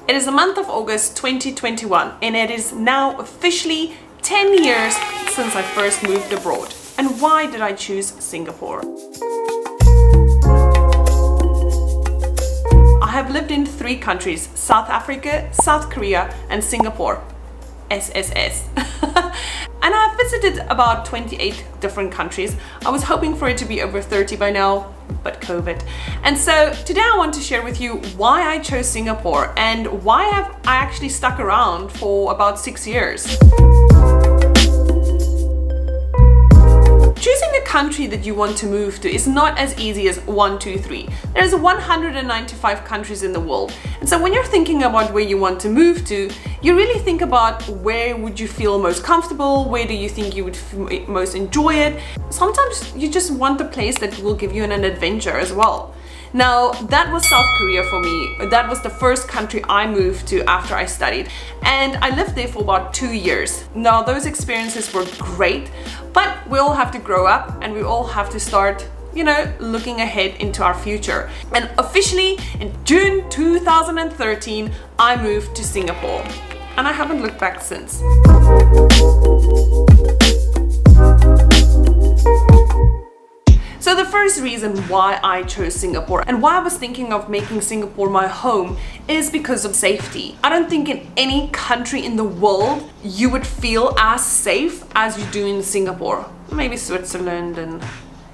It is the month of August 2021 and it is now officially 10 years since I first moved abroad. And why did I choose Singapore? I have lived in 3 countries: South Africa, South Korea and Singapore. SSS. And I've visited about 28 different countries. I was hoping for it to be over 30 by now, but COVID. And so today I want to share with you why I chose Singapore and why have I actually stuck around for about 6 years. Choosing a country that you want to move to is not as easy as 1, 2, 3. There's 195 countries in the world. And so when you're thinking about where you want to move to, you really think about where would you feel most comfortable, where do you think you would most enjoy it. Sometimes you just want a place that will give you an adventure as well. Now, that was South Korea for me. That was the first country I moved to after I studied. And I lived there for about 2 years. Now, those experiences were great, but we all have to grow up and we all have to start, you know, looking ahead into our future. And officially, in June 2013, I moved to Singapore. And I haven't looked back since. So the first reason why I chose Singapore and why I was thinking of making Singapore my home is because of safety. I don't think in any country in the world you would feel as safe as you do in Singapore. Maybe Switzerland and,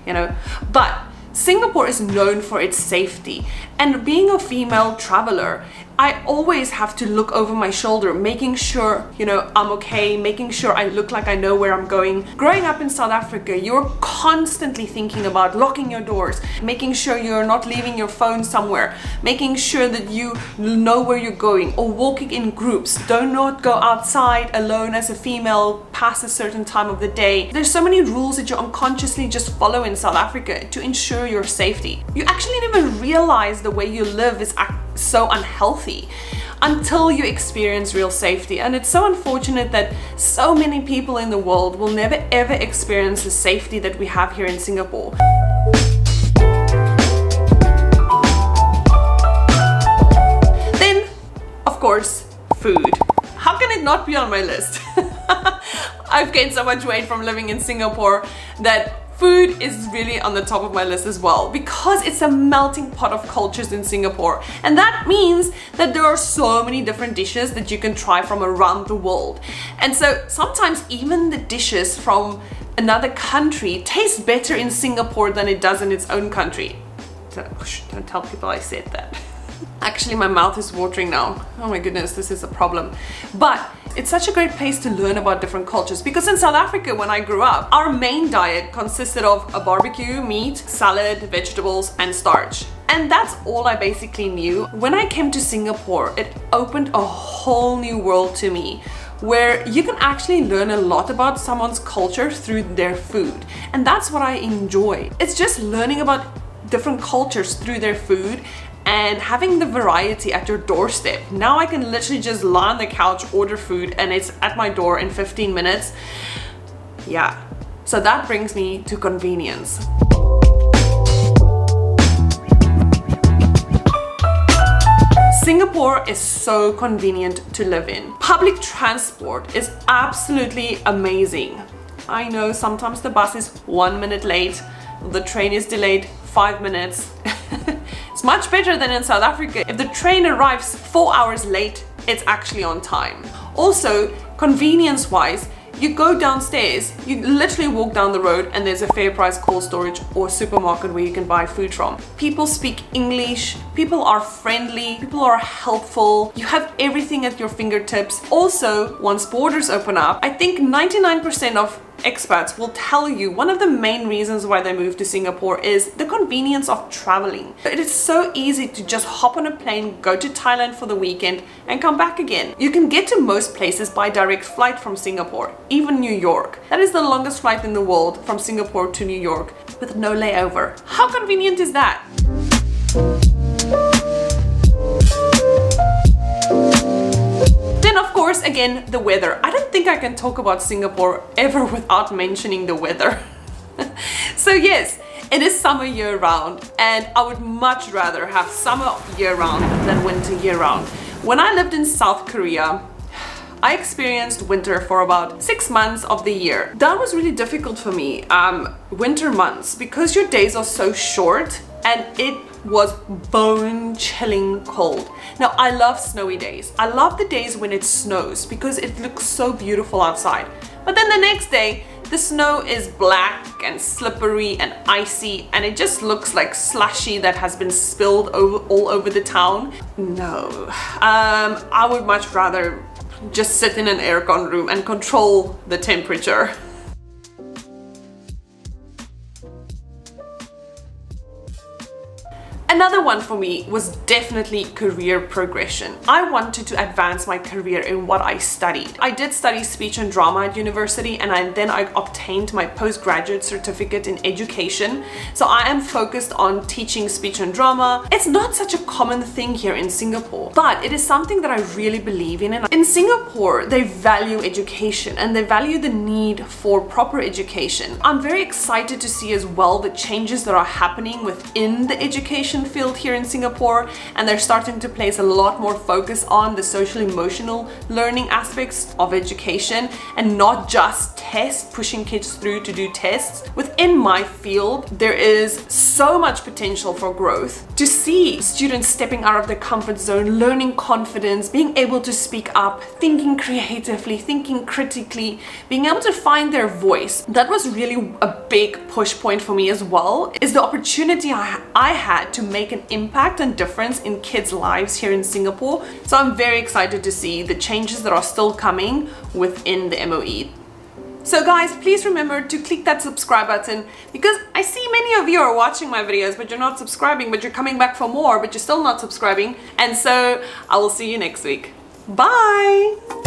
you know, but Singapore is known for its safety. And being a female traveler, I always have to look over my shoulder, making sure, you know, I'm okay, making sure I look like I know where I'm going. Growing up in South Africa, you're constantly thinking about locking your doors, making sure you're not leaving your phone somewhere, making sure that you know where you're going, or walking in groups. Do not go outside alone as a female past a certain time of the day. There's so many rules that you unconsciously just follow in South Africa to ensure your safety. You actually never realize the way you live is so unhealthy until you experience real safety. And it's so unfortunate that so many people in the world will never ever experience the safety that we have here in Singapore. Then, of course, food. How can it not be on my list? I've gained so much weight from living in Singapore that food is really on the top of my list as well, because it's a melting pot of cultures in Singapore. And that means that there are so many different dishes that you can try from around the world. And so sometimes even the dishes from another country taste better in Singapore than it does in its own country. Don't tell people I said that. Actually, my mouth is watering now. Oh my goodness, this is a problem. But it's such a great place to learn about different cultures, because in South Africa, when I grew up, our main diet consisted of a barbecue, meat, salad, vegetables, and starch. And that's all I basically knew. When I came to Singapore, it opened a whole new world to me, where you can actually learn a lot about someone's culture through their food. And that's what I enjoy. It's just learning about different cultures through their food and having the variety at your doorstep. Now I can literally just lie on the couch, order food, and it's at my door in 15 minutes. Yeah, so that brings me to convenience. Singapore is so convenient to live in. Public transport is absolutely amazing. I know sometimes the bus is 1 minute late, the train is delayed 5 minutes. It's much better than in South Africa. If the train arrives 4 hours late, it's actually on time. Also, convenience-wise, you go downstairs, you literally walk down the road and there's a fair price cold storage or supermarket where you can buy food from. People speak English, people are friendly, people are helpful, you have everything at your fingertips. Also, once borders open up, I think 99% of expats will tell you one of the main reasons why they moved to Singapore is the convenience of traveling. It is so easy to just hop on a plane, go to Thailand for the weekend and come back again. You can get to most places by direct flight from Singapore, even New York. That is the longest flight in the world, from Singapore to New York, with no layover. How convenient is that? Then of course, again, the weather. I don't think I can talk about Singapore ever without mentioning the weather. So yes, it is summer year round, and I would much rather have summer year round than winter year round. When I lived in South Korea, I experienced winter for about 6 months of the year. That was really difficult for me, winter months, because your days are so short and it was bone-chilling cold. Now, I love snowy days. I love the days when it snows because it looks so beautiful outside. But then the next day, the snow is black and slippery and icy, and it just looks like slushy that has been spilled all over the town. No, I would much rather just sit in an aircon room and control the temperature. Another one for me was definitely career progression. I wanted to advance my career in what I studied. I did study speech and drama at university, and then I obtained my postgraduate certificate in education. So I am focused on teaching speech and drama. It's not such a common thing here in Singapore, but it is something that I really believe in. And in Singapore, they value education and they value the need for proper education. I'm very excited to see as well the changes that are happening within the education field here in Singapore, and they're starting to place a lot more focus on the social emotional learning aspects of education and not just tests, pushing kids through to do tests. Within my field, there is so much potential for growth. To see students stepping out of their comfort zone, learning confidence, being able to speak up, thinking creatively, thinking critically, being able to find their voice, that was really a big push point for me as well, is the opportunity I had to make an impact and difference in kids' lives here in Singapore. So I'm very excited to see the changes that are still coming within the MOE. So guys, please remember to click that subscribe button, because I see many of you are watching my videos but you're not subscribing, but you're coming back for more but you're still not subscribing. And so I will see you next week. Bye!